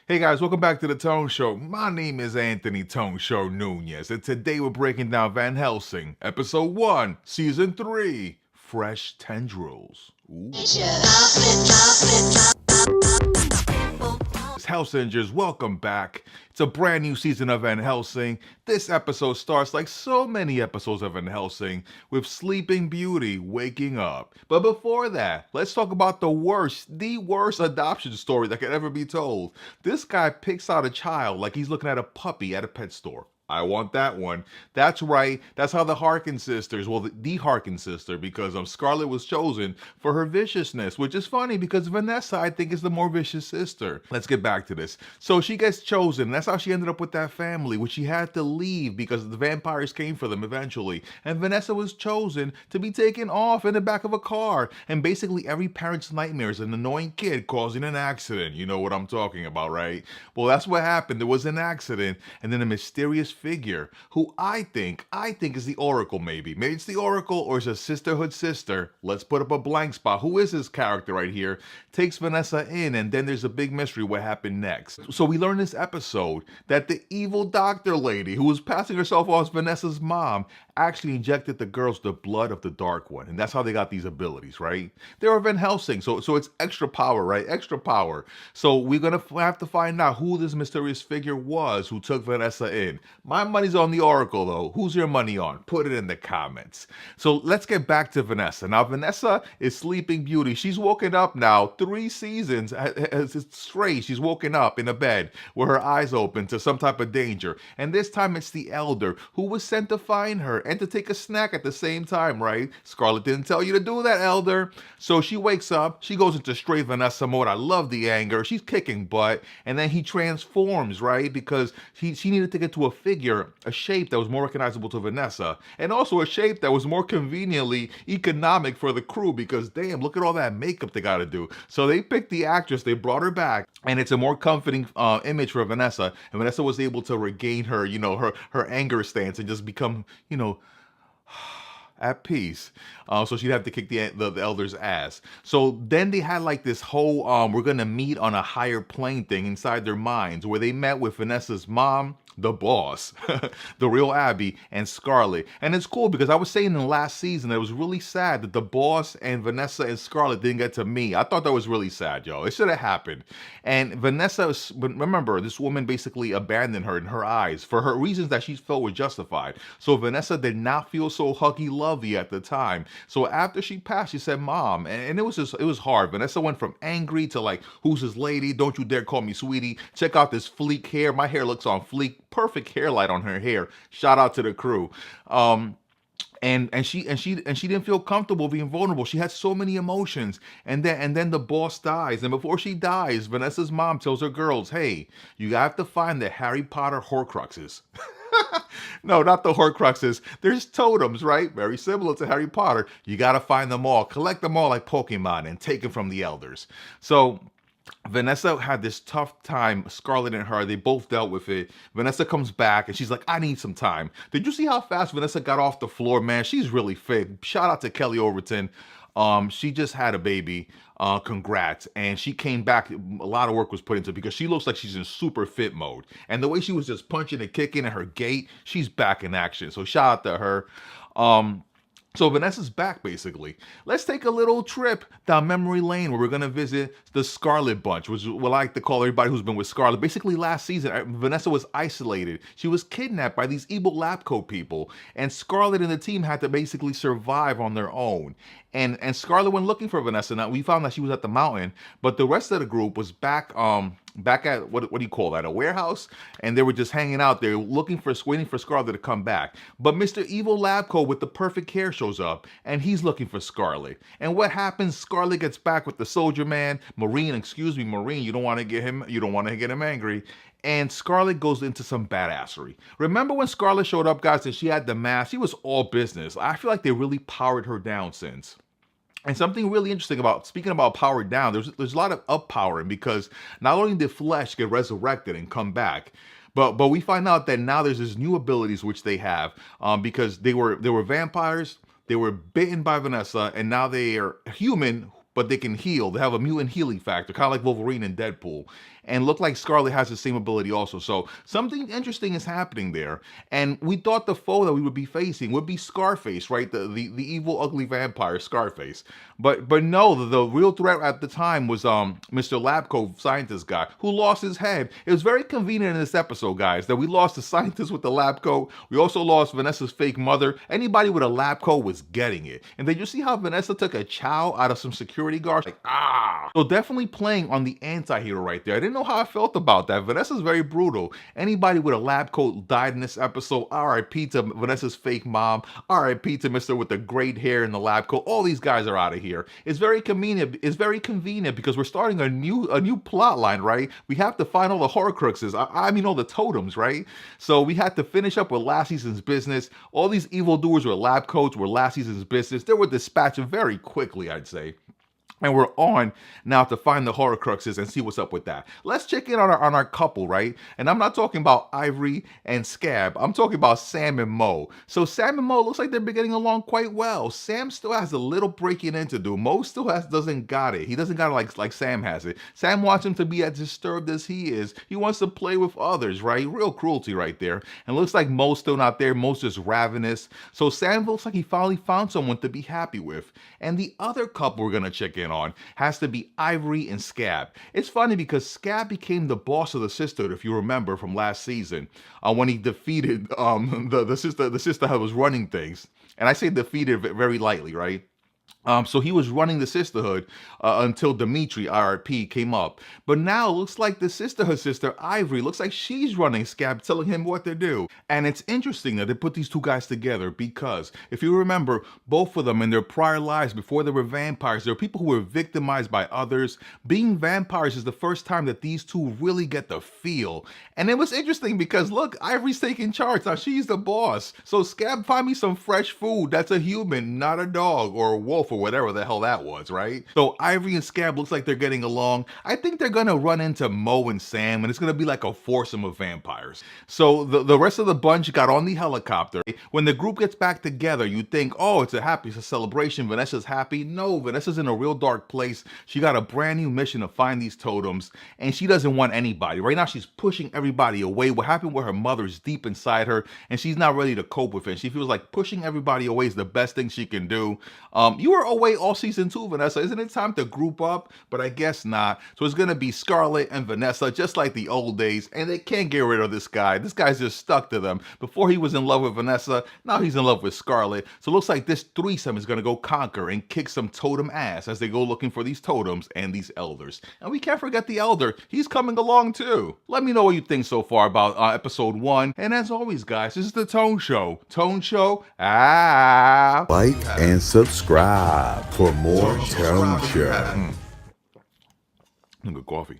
Hey guys, welcome back to the Tone Show. My name is Anthony Tone Show Nunez, and today we're breaking down Van Helsing, Episode 1, Season 3, Fresh Tendrils. Ooh. Helsingers, welcome back. It's a brand new season of Van Helsing. This episode starts like so many episodes of Van Helsing with Sleeping Beauty waking up. But before that, let's talk about the worst adoption story that could ever be told. This guy picks out a child like he's looking at a puppy at a pet store. I want that one. That's right. That's how the Harkin sisters, well, the Harkin sister, because Scarlett was chosen for her viciousness, which is funny because Vanessa, I think, is the more vicious sister. Let's get back to this. So she gets chosen. That's how she ended up with that family, which she had to leave because the vampires came for them eventually. And Vanessa was chosen to be taken off in the back of a car. And basically every parent's nightmare is an annoying kid causing an accident. You know what I'm talking about, right? Well, that's what happened. There was an accident, and then a mysterious figure who I think is the Oracle. Maybe it's the Oracle, or it's a sisterhood sister. Let's put up a blank spot. Who is this character right here? Takes Vanessa in, and then there's a big mystery what happened next. So we learn this episode that the evil doctor lady who was passing herself off as Vanessa's mom actually injected the girls the blood of the Dark One, and that's how they got these abilities, right? They're Van Helsing, so it's extra power, right? Extra power. So we're gonna have to find out who this mysterious figure was who took Vanessa in. My money's on the Oracle, though. Who's your money on? Put it in the comments. So let's get back to Vanessa. Now, Vanessa is Sleeping Beauty. She's woken up now 3 seasons straight. She's woken up in a bed with her eyes open to some type of danger. And this time it's the Elder who was sent to find her and to take a snack at the same time, right? Scarlett didn't tell you to do that, Elder. So she wakes up. She goes into straight Vanessa mode. I love the anger. She's kicking butt. And then he transforms, right? Because she needed to get to a figure, a shape that was more recognizable to Vanessa, and also a shape that was more conveniently economic for the crew because damn, look at all that makeup they got to do. So they picked the actress, they brought her back, and it's a more comforting image for Vanessa, and Vanessa was able to regain her, her anger stance and just become, at peace. So she'd have to kick the elder's ass. So then they had like this whole we're gonna meet on a higher plane thing inside their minds where they met with Vanessa's mom, the boss, the real Abby, and Scarlett. And it's cool because I was saying in the last season that it was really sad that the boss and Vanessa and Scarlett didn't get to meet. I thought that was really sad, yo. It should have happened. And Vanessa, remember, this woman basically abandoned her in her eyes for her reasons that she felt were justified. So Vanessa did not feel so huggy-lovey at the time. So after she passed, she said, Mom. And it was hard. Vanessa went from angry to like, who's this lady? Don't you dare call me sweetie. Check out this fleek hair. My hair looks on fleek. Perfect hair light on her hair. Shout out to the crew. And she didn't feel comfortable being vulnerable. She had so many emotions. And then the boss dies. And before she dies, Vanessa's mom tells her girls, hey, you have to find the Harry Potter Horcruxes. No, not the Horcruxes. There's totems, right? Very similar to Harry Potter. You got to find them all. Collect them all like Pokemon and take them from the elders. So Vanessa had this tough time. Scarlett and her, they both dealt with it. Vanessa comes back and she's like, I need some time. Did you see how fast Vanessa got off the floor, man? She's really fit. Shout out to Kelly Overton. She just had a baby. Congrats. And she came back. A lot of work was put into it because she looks like she's in super fit mode. And the way she was just punching and kicking at her gait, she's back in action. So shout out to her. So Vanessa's back, basically. Let's take a little trip down memory lane where we're going to visit the Scarlet Bunch, which we like to call everybody who's been with Scarlet. Basically, last season, Vanessa was isolated. She was kidnapped by these evil lab coat people, and Scarlet and the team had to basically survive on their own. And Scarlet went looking for Vanessa. Now, we found that she was at the mountain, but the rest of the group was back at, what do you call that, a warehouse? And they were just hanging out there waiting for Scarlet to come back. But Mr. Evil Labco with the perfect hair shows up, and he's looking for Scarlet. And what happens? Scarlet gets back with the soldier man, Marine, you don't want to get him angry. And Scarlet goes into some badassery. Remember when Scarlet showed up, guys, and she had the mask? She was all business. I feel like they really powered her down since. And something really interesting about, speaking about powered down, there's a lot of up-powering because not only did flesh get resurrected and come back, but we find out that now there's these new abilities which they have because they were vampires, they were bitten by Vanessa, and now they are human but they can heal. They have a mutant healing factor, kind of like Wolverine and Deadpool. And look like Scarlet has the same ability also. So something interesting is happening there. And we thought the foe that we would be facing would be Scarface, right? The evil, ugly vampire, Scarface. But no, the real threat at the time was Mr. Labco, scientist guy, who lost his head. It was very convenient in this episode, guys, that we lost the scientist with the lab coat. We also lost Vanessa's fake mother. Anybody with a lab coat was getting it. And then you see how Vanessa took a chow out of some security guards? Like, ah! So definitely playing on the anti-hero right there. I didn't know how I felt about that. Vanessa's very brutal. Anybody with a lab coat died in this episode. R.I.P. to Vanessa's fake mom. R.I.P. to Mr. with the great hair and the lab coat. All these guys are out of here. It's very convenient. It's very convenient because we're starting a new plot line, right? We have to find all the Horcruxes. I mean all the totems, right? So we had to finish up with last season's business. All these evildoers with lab coats were last season's business. They were dispatched very quickly, I'd say. And we're on now to find the Horcruxes and see what's up with that. Let's check in on our couple, right? And I'm not talking about Ivory and Scab. I'm talking about Sam and Mo. So Sam and Mo looks like they're getting along quite well. Sam still has a little breaking in to do. Mo still doesn't got it. He doesn't got it like Sam has it. Sam wants him to be as disturbed as he is. He wants to play with others, right? Real cruelty right there. And looks like Mo's still not there. Mo's just ravenous. So Sam looks like he finally found someone to be happy with. And the other couple we're going to check in on has to be Ivory and Scab. It's funny because Scab became the boss of the sisterhood, if you remember from last season, when he defeated the sister who was running things. And I say defeated very lightly, right? So he was running the sisterhood until Dimitri, RIP, came up. But now it looks like the sisterhood sister, Ivory, looks like she's running Scab, telling him what to do. And it's interesting that they put these two guys together because, if you remember, both of them in their prior lives, before they were vampires, there were people who were victimized by others. Being vampires is the first time that these two really get the feel. And it was interesting because, look, Ivory's taking charge. Now she's the boss. So Scab, find me some fresh food. That's a human, not a dog or a wolf or whatever the hell that was, right? So Ivory and Scab looks like they're getting along. I think they're gonna run into Mo and Sam, and it's gonna be like a foursome of vampires. So the rest of the bunch got on the helicopter. When the group gets back together, you think, oh, it's a celebration. Vanessa's happy. No, Vanessa's in a real dark place. She got a brand new mission to find these totems, and she doesn't want anybody. Right now, she's pushing everybody away. What happened with her mother is deep inside her, and she's not ready to cope with it. She feels like pushing everybody away is the best thing she can do. You were away all season 2, Vanessa. Isn't it time to group up? But I guess not. So it's gonna be Scarlet and Vanessa, just like the old days, and they can't get rid of this guy. This guy's just stuck to them. Before he was in love with Vanessa, now he's in love with Scarlet. So it looks like this threesome is gonna go conquer and kick some totem ass as they go looking for these totems and these elders. And we can't forget the elder. He's coming along too. Let me know what you think so far about episode 1. And as always, guys, this is the Tone Show. Tone Show. Like and subscribe for more Tone Show. Good coffee.